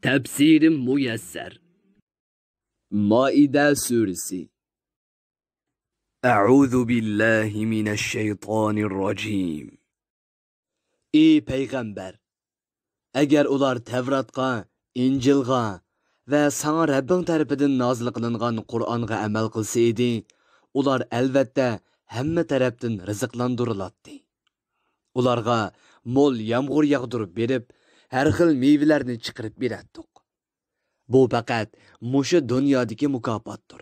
Tefsiri Müyesser. Maide Suresi. Euzu billahi mineşşeytanirracim. Ey Peygamber! Eğer ular Tevrat'a, İncil'a ve sana Rabbin tarafından nazil kılıngan Kur'an'a amel kılsaydı, ular elbette hemme taraftan rızıklandırılattı. Ularga mol yağmur yağdırıp berip, her xil meyvelerini çıkarıp berettik. Bu fakat muşu dünyadaki mukafatdır.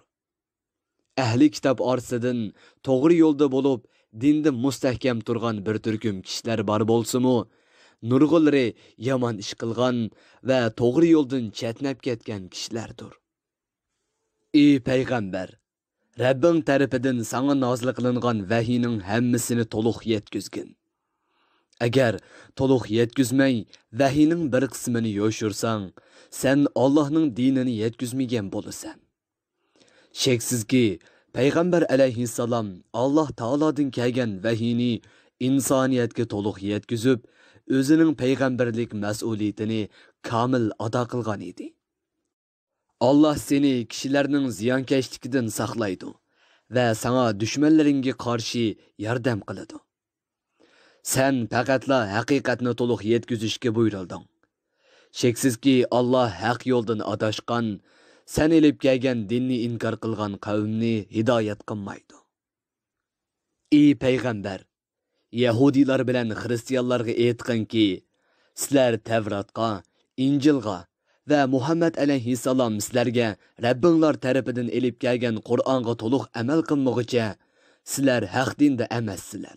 Ehli kitap arasından doğru yolda bulup, dinde mustahkem turgan bir türküm kişiler bar bolsumu, nurgulları yaman iş kılgan ve doğru yoldan chetnep ketken kişilerdir. Ey Peygamber! Rabbin tarafından sana nazil kılıngan vahiyning hemmisini toluq yetkizgin. Eğer toluq yetkizmey, vahiyning bir kısmını yoşursan, sen Allah'ның dinini yetkizmegen bolusan. Şeksiz Peygamber aleyhisselam Allah Taala'dan kelgen vahiyni insaniyetke toluq yetkizip, özünün peygamberlik mas'uliyetini kamil ada qilgan edi. Allah seni kişilerinin ziyankeşlikinden saqlaydı ve sana düşmanlaringa qarshi yordam qiladi. Sen faqatla haqiqatni toluq yetkizishga buyurilding. Şeksizki Allah haq yoldan adashgan, sen elip kelgen dinni inkar qilgan qavmni hidoyat qilmaydi. Ey Peygamber! Yahudilar bilen Hristiyanlarga aytqinki, sizlar Tevratqa, İncilga ve Muhammed aleyhisselam sizlarga Rabbinglar tarafidan elip kelgen Qur'onga toluq amal qilmoqcha, sizlar haq dinda emassizlar.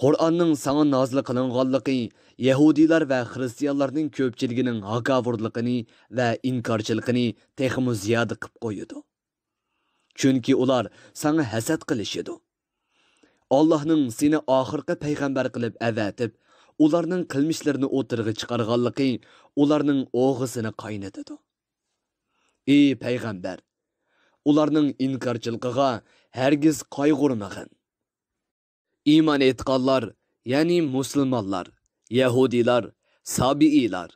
Qur'onning sana nazil qilinganligi Yahudilar ve Hristiyanlarning ko'pchiligining haqavurligini ve inkarchiligini texmu ziyoda qilib qo'ydi. Chunki ular sana hasad qilishidi. Allah'ның seni ahirgi peygamber qilib avatib, ularning qilmishlarini o'tirg'i chiqarganligi ularning o'g'isini qaynatadi. Ey Peygamber! Ularning inkarchiligiga hergiz qayg'urmag'in. İman etqanlar, yani Müslümanlar, Yahudilar, Sabiilar,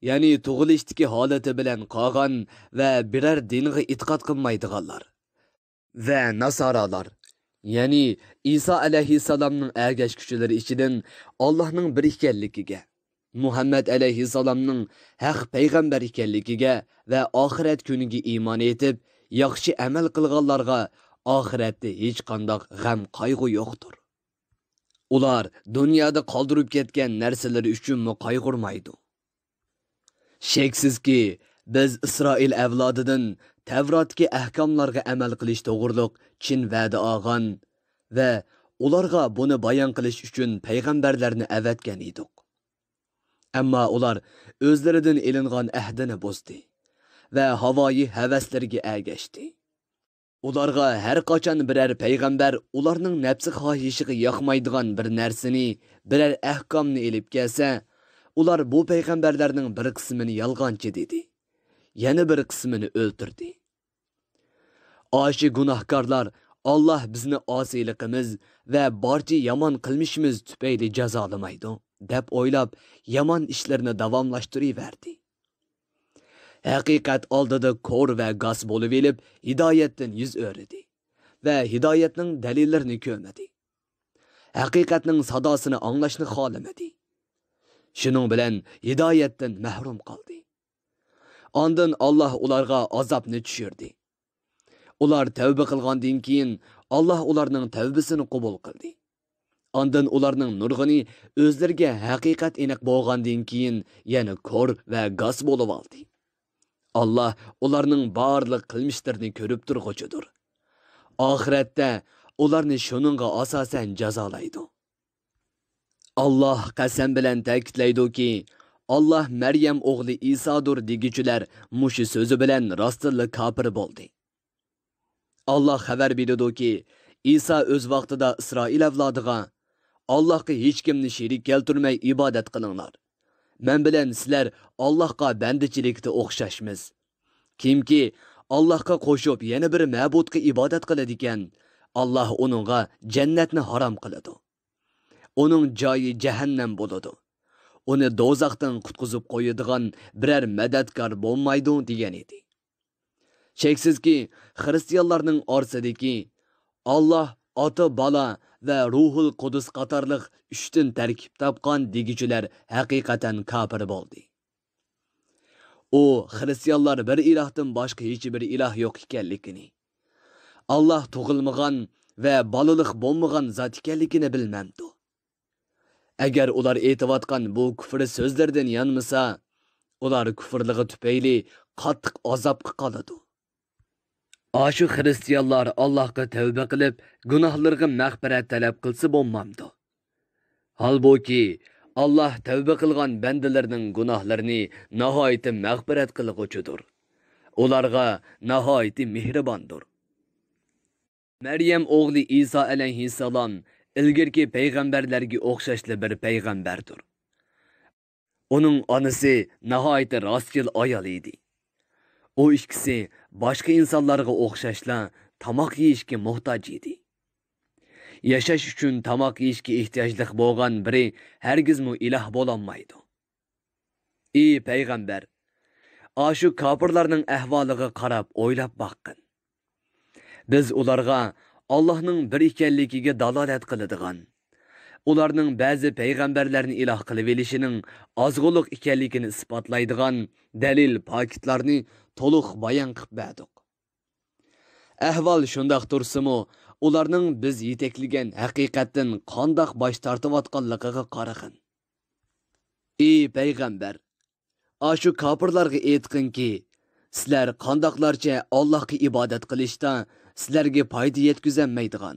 yani tug'ilishdagi holati bilan qolgan ve birer dinga itiqod qilmaydiganlar ve Nasaralar, yani İsa aleyhisselamның ergeçküçüleri içinden Allah'ның bir ekanligiga, Muhammed aleyhisselamның haq peygamber ekanligiga ve ahiret kuniga iman etib, yaxshi amal qilganlarga ahiretde hech qanday g'am qayg'u yo'qdir. Ular dünyada qoldirib ketgan narsalar uchun qayg'urmaydi. Şeksizki biz İsrail avlodidan Tevratki ahkamlarga amal qilish to'g'riliq chin va'da olgan ve ularga buni bayon qilish uchun payg'ambarlarni avatgan edik. Ammo ular o'zlaridan elingan ahdini buzdi ve havoyi havaslarga ergashdi. Ularga her qachon birer peygamber ularning nafsi xohishiga yoqmaydigan bir narsani, birer ahkomni elib kelsa, ular bu peygamberlarning bir qismini yolg'onchi dedi. Yana bir qismini o'ltirdi. Aşı günahkarlar Allah bizni osiyligimiz ve barcha yomon qilmishimiz tufayli jazolamaydi deb o'ylab yomon ishlarni davomlashtiraverdi. Haqiqat oldida ko'r ve g'as bo'lib elib hidoyatdan yuz o'rdi ve hidoyatning dalillarini ko'rmadi. Haqiqatning sadosini anglashni xohlamadi. Shuning bilan hidoyatdan mahrum qoldi. Ondan Allah ularga azobni tushirdi. Ular tavba qilgandan keyin Allah ularning tavbasini qabul qildi. Ondan ularning nurg'ini o'zlariga haqiqat aniq bo'lgandan keyin yana ko'r va g'as bo'lib oldi. Allah ularning barliq qilmishlarini ko'rib turg'uchidir. Oxiratda ularni shuningga asosan jazolaydi. Allah qasam bilan ta'kidlaydi-ki, Allah Maryam o'g'li İsa'dur degichilar mushi so'zi bilan rostli kafir bo'ldi. Allah xabar berdi-ki, İsa o'z vaqtida İsroil avlodiga Allohga hech kimni sherik keltirmay ibodat qilinglar. Men bilan sizlar Allohga bandichilikda o'xshashmiz. Kimki Allohga qo'shib yana bir ma'budga ibodat qiladi ekan, Allah onunga jannatni harom qiladi. Onun joyi jahannam bo'ladi. uni do'zaxdan qutqizib qo'yadigan biror madadkor bo'lmaydi degan edi. Cheksizki, xristianlarning orasidagi Alloh ota, bola va ruhul qudus qatorliq uchdan tarkib topgan degichilar haqiqatan kafir bo'ldi. U xristianlar bir ilohdan boshqa hech bir iloh yo'q ekanligini, Alloh tug'ilmagan va bolaliq bo'lmagan zot ekanligini bilmamdi. Agar ular aytayotgan bu kufr so'zlardan yanmasa, ular kufrligi tufayli qattiq azobga qoladi. Aşu xristiyanlar Allah'a tövbe qilib, gunohlarga mag'firat talab qilsa bo'lmamdi. Halbuki Allah tövbe qilgan bandalarning gunohlarini nihoyat mag'firat qilguchidir. Ularga nihoyat mehribondir. Maryam o'g'li İsa alayhissalom ilgirki payg'ambarlarga o'xshashli bir payg'ambardir. Uning onasi nihoyat rostchil ayol edi. O ikkisi boshqa insonlarga o'xshashla tamoq yeyishga muhtoj edi. Yashash uchun tamoq yeyishga ehtiyojli bo'lgan biri hargizmi iloh bo'lolmaydi. Ey payg'ambar, ashu kofirlarning ahvoliga qarab o'ylab boqqin. Biz ularga Allohning bir ekanligiga dalolat qiladigan, ularning ba'zi payg'ambarlarni iloh qilib elishining ozg'uliq ekanligini isbotlaydigan dalil paketlarni to'liq bayon qilib berdik. Ahvol shundoq tursimi, ularning biz yetakligan haqiqatdan qandoq bosh tortayotganligiga qarag'in. Ey payg'ambar, ashu kofirlarga aytqinki, sizlar qandoqlarcha Allohga ibodat qilishda sizlarga foyda yetkazolmaydigan,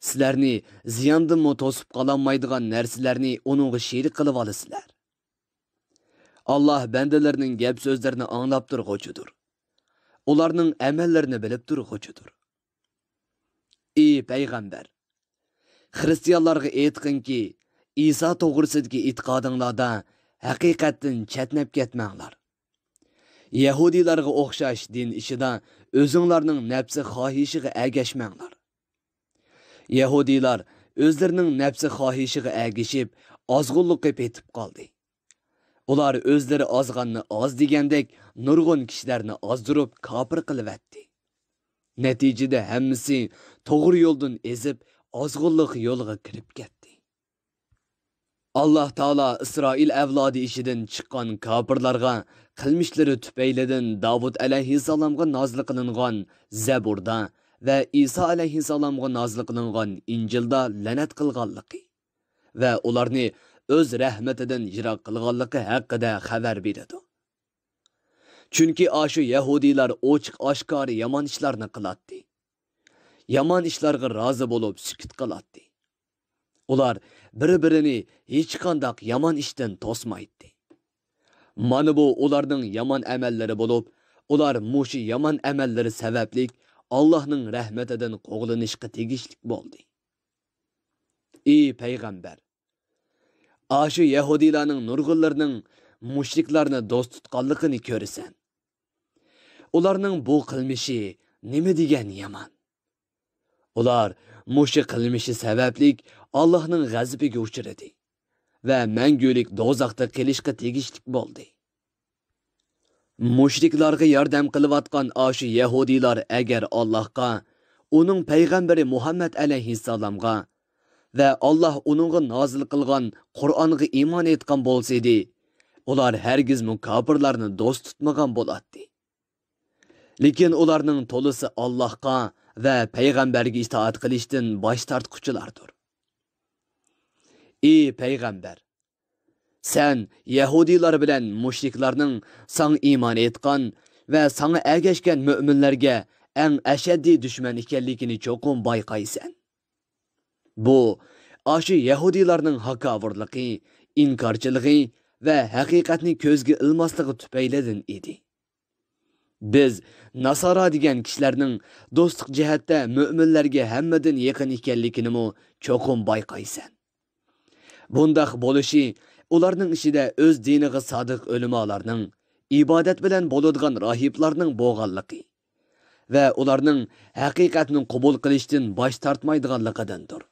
sizlarni ziyondan to'sib qololmaydigan narsalarni uningga sherik qilib olasizlar. Allah bandalarning gap so'zlarini anglab turg'uchidir. Ularning amallarini bilib turg'uchidir. Ey payg'ambar, xristianlarga aytqinki, İsa to'g'risidagi e'tiqodinglarda haqiqatdan chatnab ketmanglar. Yahudilarga o'xshash din ishida o'zinglarning nafsi xohishiga ergashmanglar. Yahudilar o'zlarining nafsi xohishiga ergashib, ozg'unlikqa petib qoldi. Ular o'zlari ozg'anni oz degandek nurg'un kishilarni ozdirib kofir qilibdi. Natijada hammasi to'g'ri yo'ldan ezib, ozg'unlik yo'liga kirib ketdi. Alloh taolo Isroil avlodi ishidan chiqqan kofirlarga qilmishlari tufaylidan Davud alayhissalomga nozil qilingan Zaburda va Isa alayhissalomga nozil qilingan Injilda la'nat qilganligi va ularni o'z rahmatidan yiroq qilganligi haqida xabar beradi. Chunki ashu Yahudilar ochiq oshkor yomon ishlarni qiladi. Yomon ishlarga rozi bo'lib sukut qiladi. Ular bir-birini hech qanday yomon ishdan to'smaydi. Mana bu ularning yomon amallari bo'lib, ular mushi yomon amallari sababli Allohning rahmatidan qo'g'linishga tegishli bo'ldi. Ey payg'ambar, ashu Yahudilarning nurg'unlarining mushriklarni do'st tutganligini ko'rasan. Ularning bu qilmishi nima degan yomon? Ular mushrik qilmishi sababli Allohning g'azabiga uchradi va mangulik do'zaxda qilishga tegishli bo'ldi. Mushriklarga yordam qilayotgan ashu Yahudilar agar Allohga, uning payg'ambari Muhammad alayhissalomga va Alloh uningga nozil qilgan Qur'onga iymon etgan bo'lsa-edi, ular hargiz kofirlarni do'st tutmagan bo'ladi. Lekin ularning to'lisi Allohga va payg'ambarga itoat qilishdan bosh tortquchilardir. Ey payg'ambar, sen Yahudilar bilan mushriklarning sana iymon etgan va sana ergashgan mu'minlarga eng ashaddiy dushman ekanligini cho'qim bayqaysan. Bu ashu Yahudilarning haqovrligi, inkorchiligi va haqiqatni ko'zga ilmasligi tufaylidan edi. Biz Nasara degan kishilarning do'stlik jihatda mu'minlarga hammadan yaqin ekanligini cho'qim bayqaysan. Bundaq bo'lishi ularning ishida o'z diniga sodiq o'limalarning, ibodat bilan bo'ladigan rohiblarning bo'lganligi va ularning haqiqatni qabul qilishdan bosh tortmaydiganligidandir.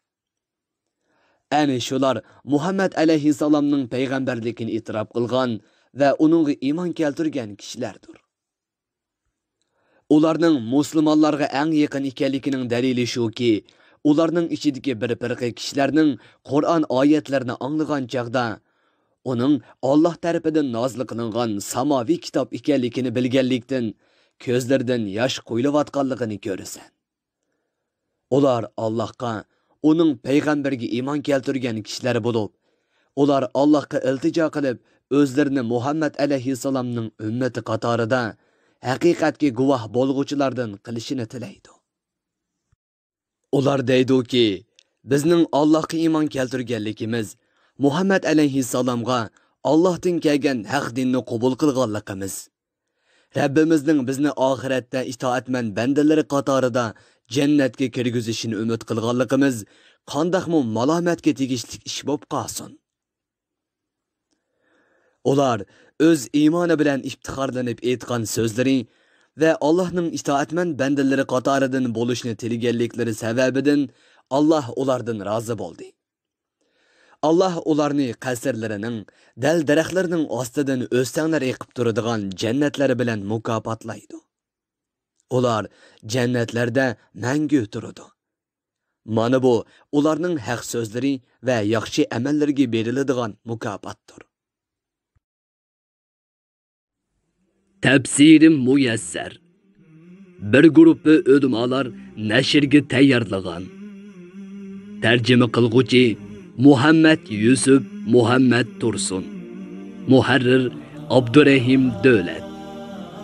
Әне шулар Muhammad alayhissalomning payg'ambarligini e'tirof qilgan va uningga iymon keltirgan kishilardir. Ularning musulmonlarga eng yaqin ekanligining dalili shuki, ularning ichidagi bir firqa kishilarning Qur'on oyatlarini anglagan chaqda uning Alloh tarafidan nozil qilingan samoviy kitob ekanligini bilganlikdan ko'zlaridan yosh qo'yilayotganligini ko'rasan. Ular Allohga, uning payg'ambariga iymon keltirgan kishilar bo'lib, ular Allohga iltijo qilib, o'zlarini Muhammad alayhissalomning ummati qatorida haqiqatga guvoh bo'lg'uvchilardan qilishini tilaydi. Ular deydi-ki, bizning Allohga iymon keltirganligimiz Muhammad alayhissalomga Allohdan kelgan haq dinni qabul qilganligimiz, Rabbimizning bizni oxiratda itoatman bandalari qatorida jannatga kirgizishini umid qilganligimiz qandaqmi malomatga tegishli ish bo'lib qolsin. Ular o'z iymoni bilan iftixorlanib aytgan so'zlari va Allohning itoatman bandalari qatoridan bo'lishni tilganliklari sababidan Alloh ulardan rozi bo'ldi. Allah ularni qasrlarining, dal daraxtlarining ostidan o'stanglar eqib turadigan jannatlari bilan mukofotlaydi. Ular jannatlarda mangu turadi. Mana bu ularning haq so'zlari va yaxshi amallarga beriladigan mukofotdir. Tafsirim muyassar. Bir guruhi ulamolar nashrga tayyorlagan. Tarjima qilguvchi Muhammad Yusuf Muhammad Tursun. Muharrir Abdurrahim Davlat.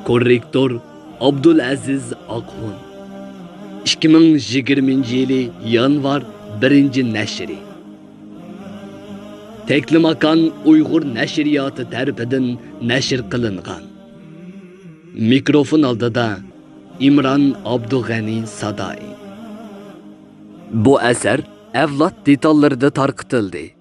Korrektor Abdulaziz Aqhun. 2020-yili yanvar 1-nashri. Teklimakan Uyg'ur nashriyoti tarafidan nashr qilingan. Mikrofon oldida İmran Abdug'ani Sadai. Bu asar avlod detallarida tarqitildi.